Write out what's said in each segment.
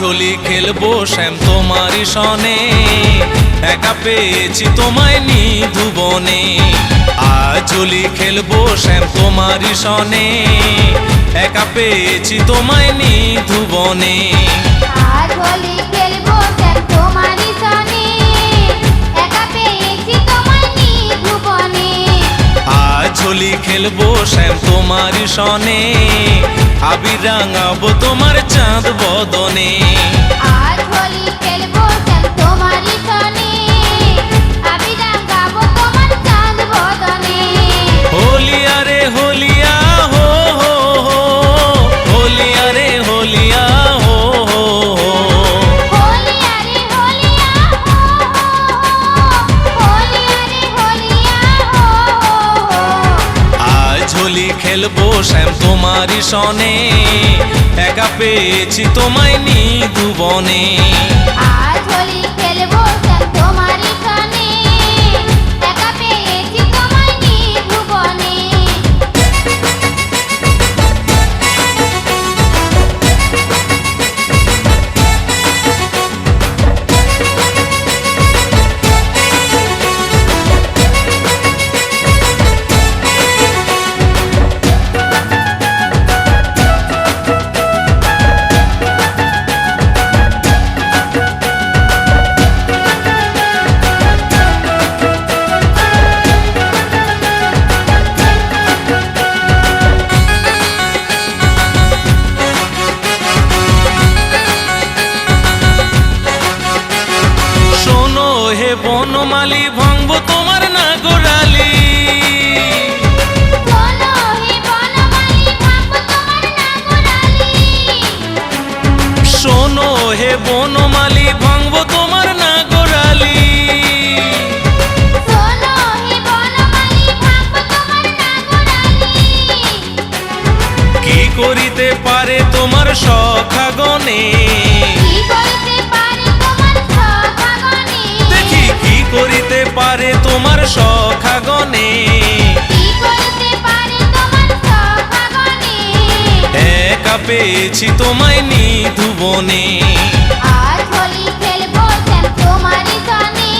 হোলি খেলবো শ্যাম তোমারই সনে, একা পেয়েছি তোমায় নিধুবনে। আজ হোলি খেলবো শ্যাম তোমারই সনে, একা পেয়েছি তোমায় নিধুবনে। আজ হোলি খেলবো শ্যাম তোমারই সনে, একা পেয়েছি তোমায় নিধুবনে। আজ হোলি খেলবো শ্যাম তোমারই সনে, আবির রাঙাবো তোমার চাঁদ বদনে। আজ হোলি খেলবো শ্যাম তোমারই সনে, আবির রাঙাবো তোমার চাঁদ বদনে। হোলিয়া রে হোলিয়া হো হো হো, হোলিয়া রে হোলিয়া হো হো হো। হোলিয়া রে হোলিয়া হো হো হো, হোলিয়া রে হোলিয়া হো হো হো। আজ হোলি খেলবো শ্যাম তোমারই সনে, একা পেয়েছি তোমায় নিধুবনে। আজ হোলি খেলবো শ্যাম তোমারই সনে, একা পেয়েছি তোমায় নিধুবনে। শোনো হে বনমালী, ভাঙবো তোমার নাগরালি। শোনো হে বনমালী, ভাঙবো তোমার নাগরালি। শোনো হে বনমালী, ভাঙবো তোমার নাগরালি। শোনো হে বনমালী, ভাঙবো তোমার নাগরালি। কি করিতে পারে তোমার সখাগণে, কি করিতে পারে তোমার সখাগণে, দেখি কি করিতে পারে তোমার সখাগণে। কি করিতে পারে তোমার সখাগণে। একা পেয়েছি তোমায় নিধুবনে। আজ হোলি খেলবো শ্যাম তোমারই সনে,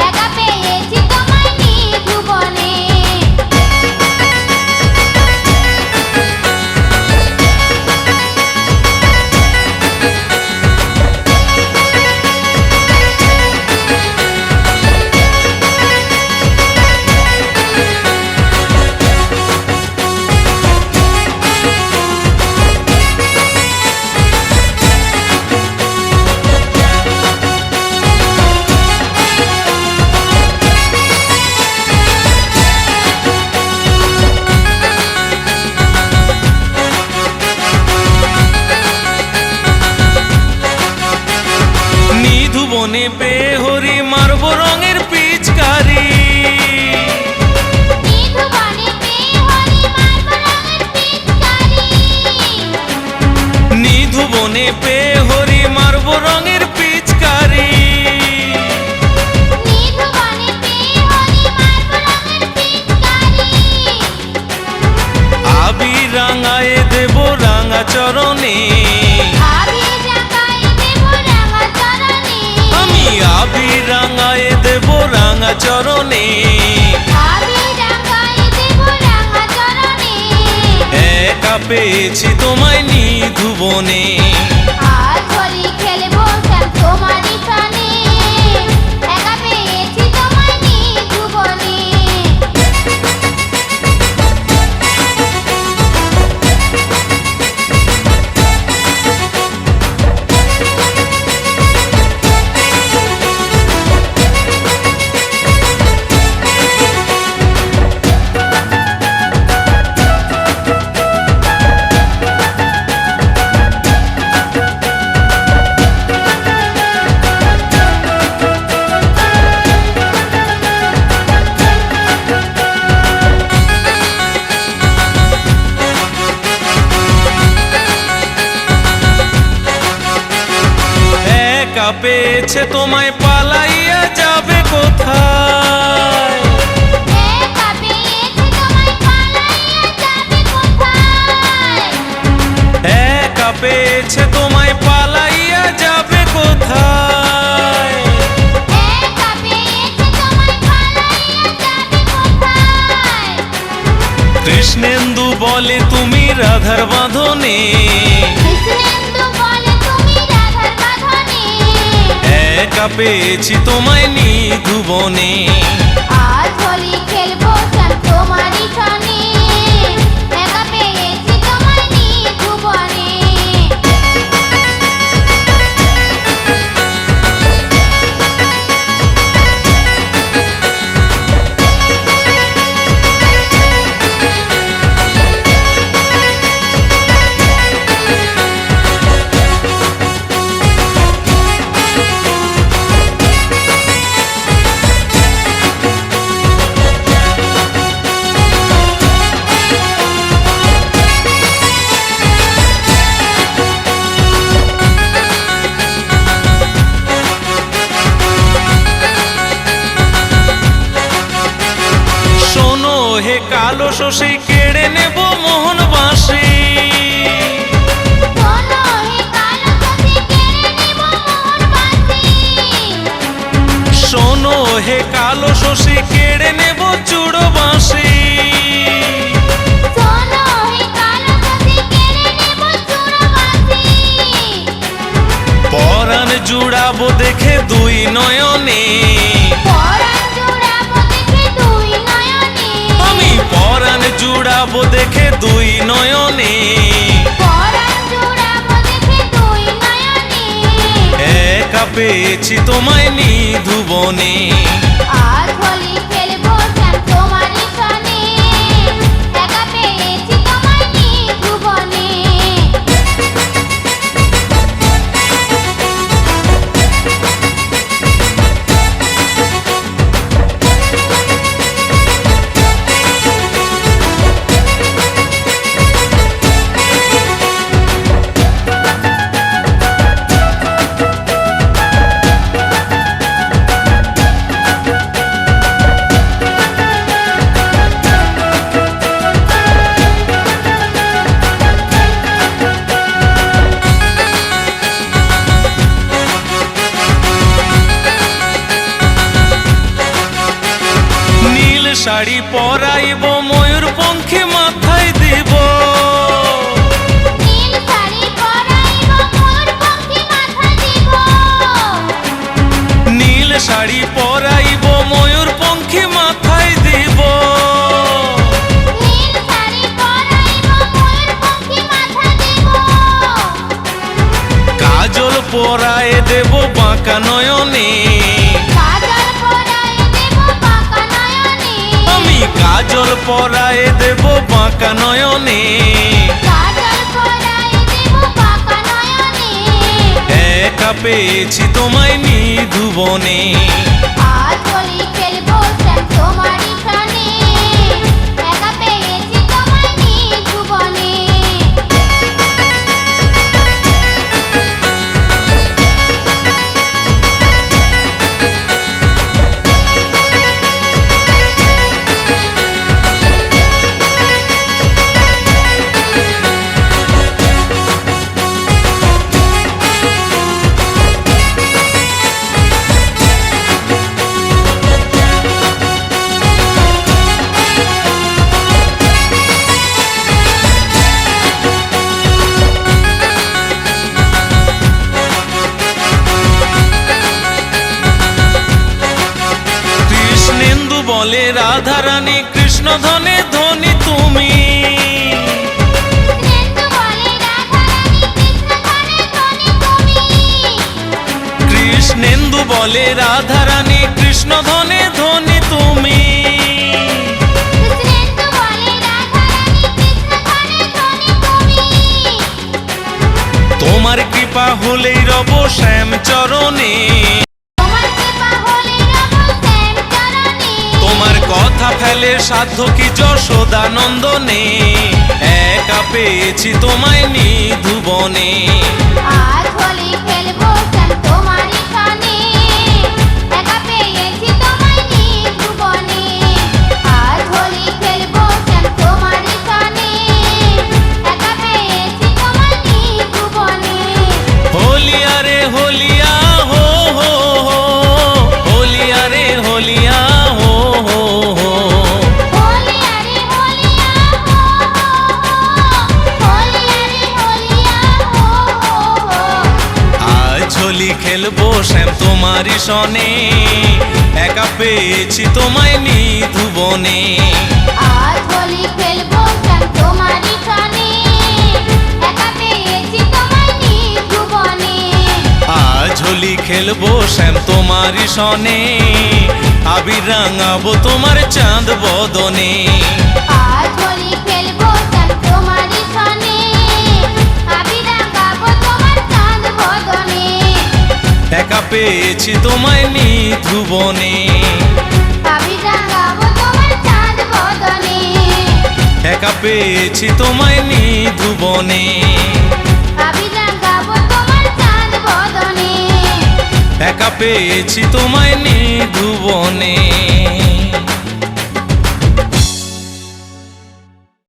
একা পেয়েছি তোমায় নিধুবনে। নিধুবনে পেয়ে হরি মারবো রঙের পিচকারি। নিধুবনে পেয়ে হরি মারবো রঙের পিচকারি। নিধুবনে পেয়ে হরি মারবো রঙের পিচকারি। নিধুবনে পেয়ে হরি মারবো রঙের পিচকারি। আবির রাঙায়ে দেবো রাঙা চরণে, আবির রাঙায়ে দেবো রাঙা চরণে। আমি আবির রাঙায়ে দেবো রাঙা চরণে। আবির রাঙায়ে দেবো রাঙা চরণে। একা পেয়েছি তোমায় নিধুবনে। আজ হোলি খেলবো শ্যাম তোমারই সনে, একা পেয়েছি তোমায় নিধুবনে। একা পেয়েছে তোমায় পালাইয়া যাবে কোথায়। একা পেয়েছি তোমায় পালাইয়া যাবে কোথায়। পেয়েছে তোমায় পালাই কৃষ্ণেন্দু বলে তুমি রাধার বাঁধনে, কৃষ্ণেন্দু বলে তুমি রাধার বাঁধনে, একা পেয়েছি তোমায় নিধুবনে। আজ হোলি খেলবো শ্যাম তোমারই সনে, একা পেয়েছি তোমায় নিধুবনে। শোনো হে কালো শশী কেড়ে নেব মোহন বাঁশি, শোনো হে কালো শশী কেড়ে নেব মোহন বাঁশি, শোনো হে কালো শশী কেড়ে নেব চূড়ো বাঁশি। শোনো হে কালো শশী কেড়ে নেব চূড়ো বাঁশি। পরাণ জুড়াবো দেখে দুই নয়নে, পরাণ জুড়াবো দেখে দুই নয়নে, আমি পরাণ জুড়াবো দেখে দুই নয়নে, পরাণ জুড়াবো দেখে দুই নয়নে। একা পেয়েছি তোমায় নিধুবনে। আজ হোলি খেলবো শ্যাম তোমারই সনে, একা পেয়েছি তোমায় নিধুবনে। নীল শাড়ি পরাইব ময়ূরপঙ্খী মাথায় দিব, নীল শাড়ি পরাইব ময়ূরপঙ্খী মাথা দিব, নীল শাড়ি পরাইব ময়ূরপঙ্খী মাথায় দিব, নীল শাড়ি পরাইব ময়ূরপঙ্খী মাথা দিব। কাজল পরায় দেব বাঁকা নয়নে, কাজল পরাই দেব বাঁকা নয়নে, আমি কাজল পরায় দেব বাঁকা নয়নে, কাজল পরাই দেব বাঁকা নয়নে। একা পেয়েছি তোমায় নিধুবনে। আজ হোলি খেলবো শ্যাম তোমারই সনে, একা পেয়েছি তোমায় নিধুবনে। কৃষ্ণেন্দু বলে রাধারানী কৃষ্ণ ধনে ধনী তুমি, কৃষ্ণেন্দু বলে রাধারানী কৃষ্ণ ধনে ধনী তুমি, কৃষ্ণেন্দু বলে রাধারানী কৃষ্ণ ধনে ধনী তুমি। কৃষ্ণেন্দু বলে রাধারানী কৃষ্ণ ধনে ধনী তুমি। তোমার কৃপা হলেই রব শ্যাম চরণে, তোমার কৃপা হলে রব শ্যাম চরণে, তোমার কথা ফেলে সাধ্য কি যশোদানন্দনে, একা পেয়েছি তোমায় নিধুবনে। আজ হোলি খেলবো শ্যাম তোমারই সনে, একা পেয়েছি তোমায় নিধুবনে। আজ হোলি খেলবো শ্যাম তোমারই সনে, একা পেয়েছি তোমায় নিধুবনে। হোলিয়া রে হোলিয়া হো হো হো, হোলিয়া রে হোলিয়া হো হো হো, হোলিয়া রে হোলিয়া তোমারই সনে, একা পেয়েছি তোমায় নিধুবনে। আজ হোলি খেলবো শ্যাম তোমারই সনে, একা পেয়েছি তোমায় নিধুবনে। আজ হোলি খেলবো শ্যাম তোমারই সনে, আবির রাঙাবো তোমার চাঁদ বদনে। আজ হোলি খেলবো শ্যাম তোমারই সনে, আবির রাঙাবো তোমার চাঁদ বদনে। একা পেয়েছি তোমায় নিধুবনে, আবির রাঙাবো তোমার চাঁদ বদনে। একা পেয়েছি তোমায় নিধুবনে। আবির রাঙাবো তোমার চাঁদ বদনে। একা পেয়েছি তোমায় নিধুবনে।